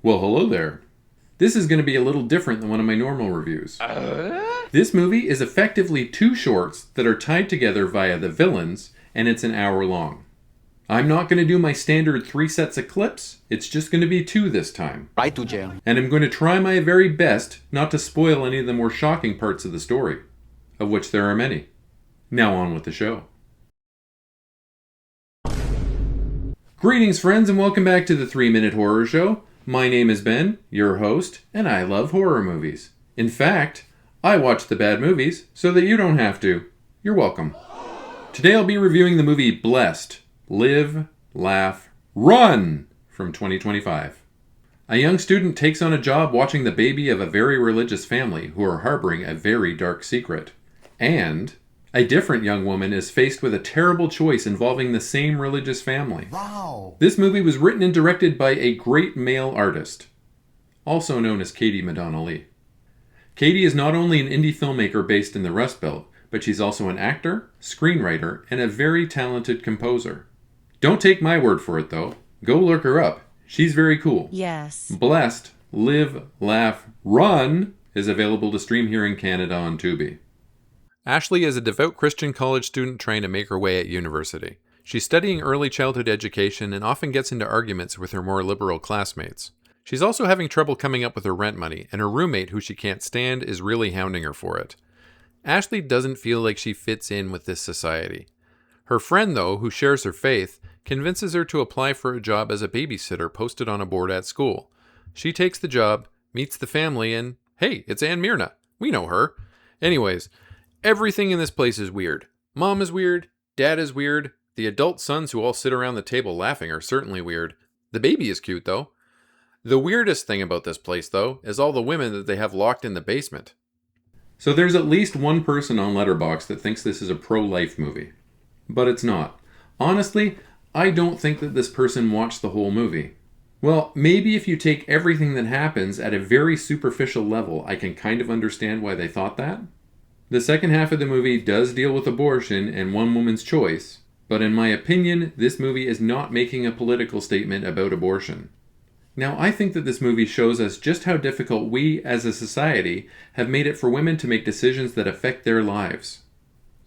Well, hello there. This is going to be a little different than one of my normal reviews. This movie is effectively two shorts that are tied together via the villains, and it's an hour long. I'm not going to do my standard 3 sets of clips, it's just going to be 2 this time. Right to jail. And I'm going to try my very best not to spoil any of the more shocking parts of the story, of which there are many. Now on with the show. Greetings, friends, and welcome back to the 3-Minute Horror Show. My name is Ben, your host, and I love horror movies. In fact, I watch the bad movies so that you don't have to. You're welcome. Today I'll be reviewing the movie Blessed, Live, Laugh, Run from 2025. A young student takes on a job watching the baby of a very religious family who are harboring a very dark secret. And a different young woman is faced with a terrible choice involving the same religious family. Wow. This movie was written and directed by a great male artist, also known as Katie Madonna Lee. Katie is not only an indie filmmaker based in the Rust Belt, but she's also an actor, screenwriter, and a very talented composer. Don't take my word for it though. Go look her up. She's very cool. Yes. Blessed, Live, Laugh, Run is available to stream here in Canada on Tubi. Ashley is a devout Christian college student trying to make her way at university. She's studying early childhood education and often gets into arguments with her more liberal classmates. She's also having trouble coming up with her rent money, and her roommate, who she can't stand, is really hounding her for it. Ashley doesn't feel like she fits in with this society. Her friend, though, who shares her faith, convinces her to apply for a job as a babysitter posted on a board at school. She takes the job, meets the family, and hey, it's Anne Myrna. We know her. Anyways, everything in this place is weird. Mom is weird, Dad is weird, the adult sons who all sit around the table laughing are certainly weird. The baby is cute, though. The weirdest thing about this place, though, is all the women that they have locked in the basement. So there's at least one person on Letterboxd that thinks this is a pro-life movie. But it's not. Honestly, I don't think that this person watched the whole movie. Well, maybe if you take everything that happens at a very superficial level, I can kind of understand why they thought that. The second half of the movie does deal with abortion and one woman's choice, but in my opinion, this movie is not making a political statement about abortion. Now, I think that this movie shows us just how difficult we, as a society, have made it for women to make decisions that affect their lives.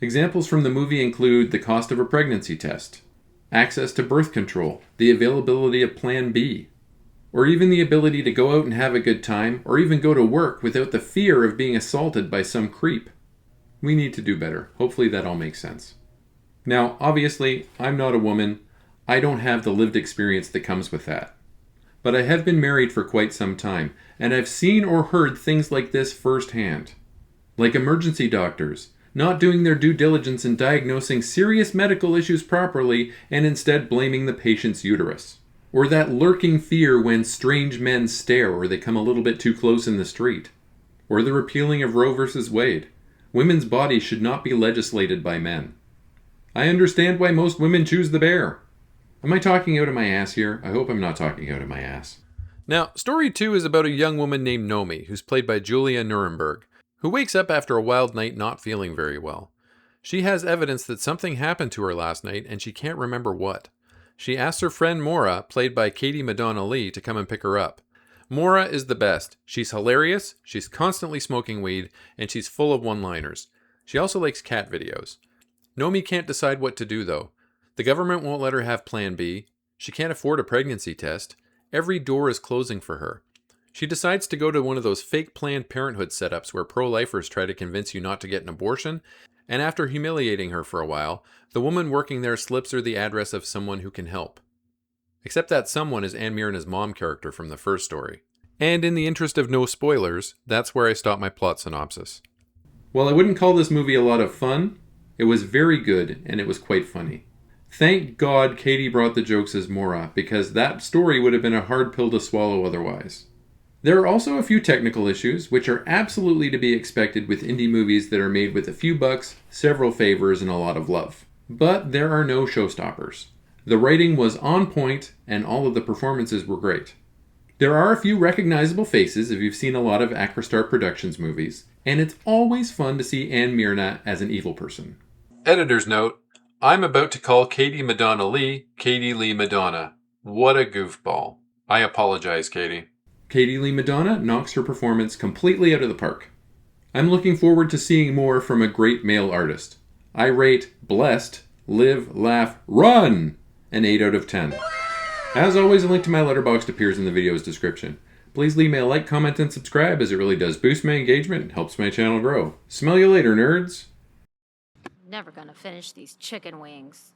Examples from the movie include the cost of a pregnancy test, access to birth control, the availability of Plan B, or even the ability to go out and have a good time, or even go to work without the fear of being assaulted by some creep. We need to do better. Hopefully that all makes sense. Now, obviously, I'm not a woman. I don't have the lived experience that comes with that. But I have been married for quite some time, and I've seen or heard things like this firsthand. Like emergency doctors, not doing their due diligence in diagnosing serious medical issues properly and instead blaming the patient's uterus. Or that lurking fear when strange men stare or they come a little bit too close in the street. Or the repealing of Roe v. Wade. Women's bodies should not be legislated by men. I understand why most women choose the bear. Am I talking out of my ass here? I hope I'm not talking out of my ass. Now, story 2 is about a young woman named Nomi, who's played by Julia Nuremberg, who wakes up after a wild night not feeling very well. She has evidence that something happened to her last night and she can't remember what. She asks her friend Maura, played by Katie Madonna Lee, to come and pick her up. Maura is the best. She's hilarious, she's constantly smoking weed, and she's full of one-liners. She also likes cat videos. Nomi can't decide what to do, though. The government won't let her have Plan B. She can't afford a pregnancy test. Every door is closing for her. She decides to go to one of those fake Planned Parenthood setups where pro-lifers try to convince you not to get an abortion, and after humiliating her for a while, the woman working there slips her the address of someone who can help. Except that someone is Anne Myrna's mom character from the first story. And in the interest of no spoilers, that's where I stop my plot synopsis. While I wouldn't call this movie a lot of fun, it was very good and it was quite funny. Thank God Katie brought the jokes as Maura, because that story would have been a hard pill to swallow otherwise. There are also a few technical issues, which are absolutely to be expected with indie movies that are made with a few bucks, several favors, and a lot of love. But there are no showstoppers. The writing was on point, and all of the performances were great. There are a few recognizable faces if you've seen a lot of Acrostar Productions movies, and it's always fun to see Anne Myrna as an evil person. Editor's note: I'm about to call Katie Madonna Lee, Katie Lee Madonna. What a goofball. I apologize, Katie. Katie Lee Madonna knocks her performance completely out of the park. I'm looking forward to seeing more from a great male artist. I rate Blessed, Live, Laugh, Run an 8 out of 10. As always, a link to my Letterboxd appears in the video's description. Please leave me a like, comment, and subscribe, as it really does boost my engagement and helps my channel grow. Smell you later, nerds! Never gonna finish these chicken wings.